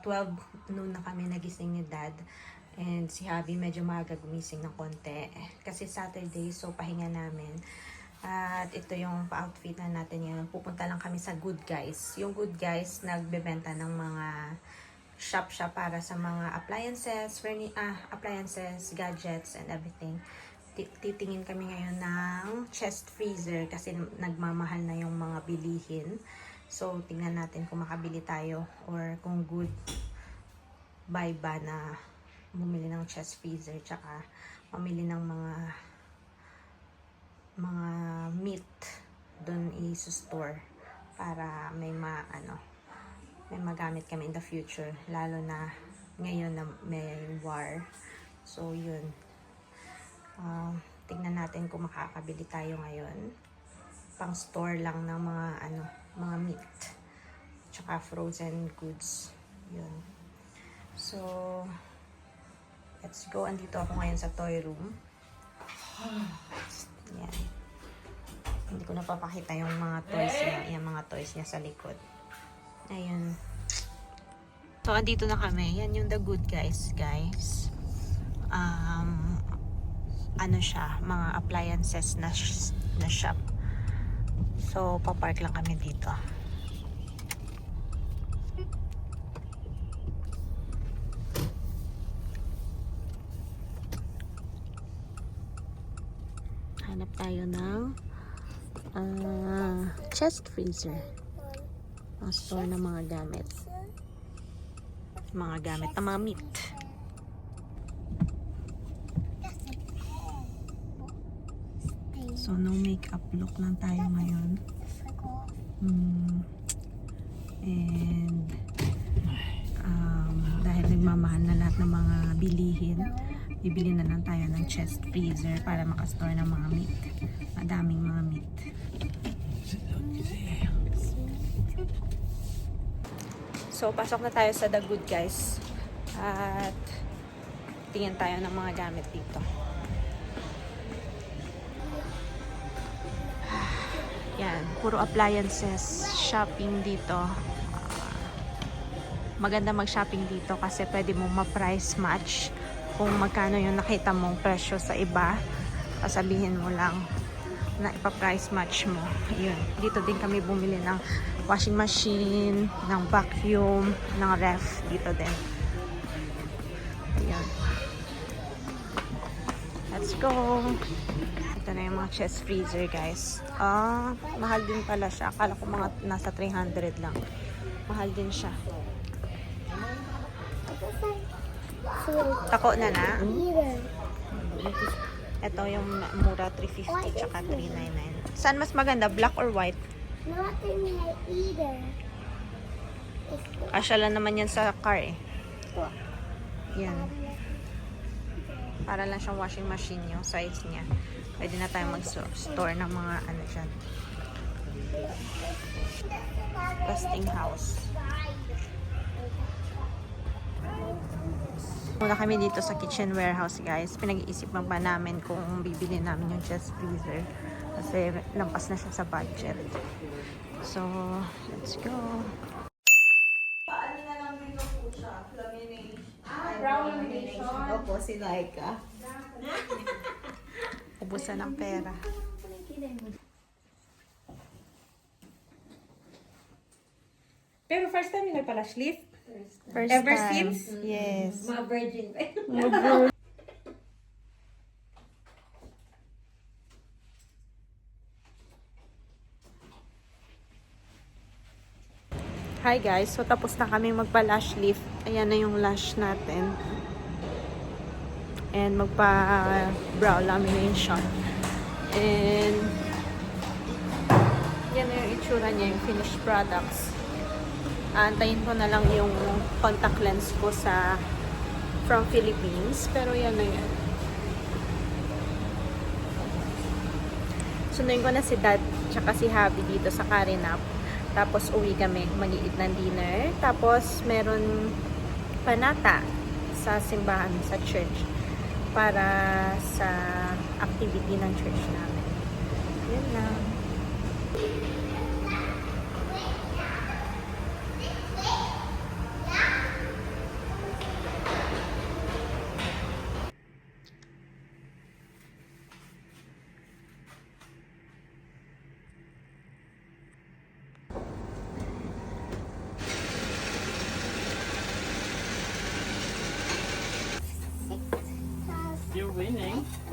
12 noon na kami nagising ni Dad. And si Javi medyo maaga gumising ng konti. Kasi Saturday, so pahinga namin. At ito yung pa-outfit na natin ngayon. Pupunta lang kami sa Good Guys. Yung Good Guys, nagbebenta ng mga shop para sa mga appliances, appliances, gadgets, and everything. Titingin kami ngayon ng chest freezer kasi nagmamahal na yung mga bilihin. So, tingnan natin kung makabili tayo or kung good buy ba na bumili ng chest freezer tsaka mamili ng mga meat doon i-store para may magamit kami in the future, lalo na ngayon na may war. So, yun. Tignan natin kung makakabili tayo ngayon. Pang store lang ng mga meat. Tsaka frozen goods. Yun. So, let's go. Andito ako ngayon sa toy room. Yan. Hindi ko napapakita yung mga toys niya. Yung mga toys niya sa likod. Ayun. So, andito na kami. Yan yung The Good Guys, guys. Ano siya, mga appliances na shop. So, papark lang kami dito. Hanap tayo ng chest freezer. Ang store ng mga gamit. Mga gamit na mga meat. So, no makeup look lang tayo ngayon. And dahil nagmamahal na lahat ng mga bilihin, bibili na lang tayo ng chest freezer para makastore ng mga meat. Madaming mga meat. So, pasok na tayo sa The Good Guys. At tingin tayo ng mga gamit dito. Yan, puro appliances, shopping dito. Maganda mag-shopping dito kasi pwede mo ma-price match kung magkano yung nakita mong presyo sa iba. Sabihin mo lang na ipa-price match mo. Yun. Dito din kami bumili ng washing machine, ng vacuum, ng ref. Dito din. Ayan. Let's go! Ito na yung mga chest freezer, guys. Mahal din pala siya. Akala ko mga nasa 300 lang. Mahal din siya. Tako na na. Ito yung mura, 350 tsaka 399. Saan mas maganda? Black or white? Asya lang naman yan sa car eh. Yan. Para lang siyang washing machine yung size niya. Pwede na tayo mag-store ng mga dyan. Westinghouse. Muna kami dito sa kitchen warehouse, guys. Pinag-iisipan pa namin kung bibili namin yung chest freezer. Kasi lampas na siya sa budget. So, let's go. Paano na lang din po siya? Laminate. Brown lamination. Opo, si Laika. Ubusan ng pera. Pero first time yung nagpa-lash lift? First Ever time. since? Yes. Mga virgin. Hi guys, so tapos na kami magpa-lash lift. Ayan na yung lash natin. And magpa-brow lamination. And yan na yung itsura niya, yung finished products. Antayin ko na lang yung contact lens ko from Philippines. Pero yan na yan. Sunduin ko na si Dad tsaka si Javi dito sa Carinap. Tapos uwi kami, mag-iit ng dinner. Tapos meron panata sa simbahan, sa church. Para sa activity ng church namin. Yun lang. Neng.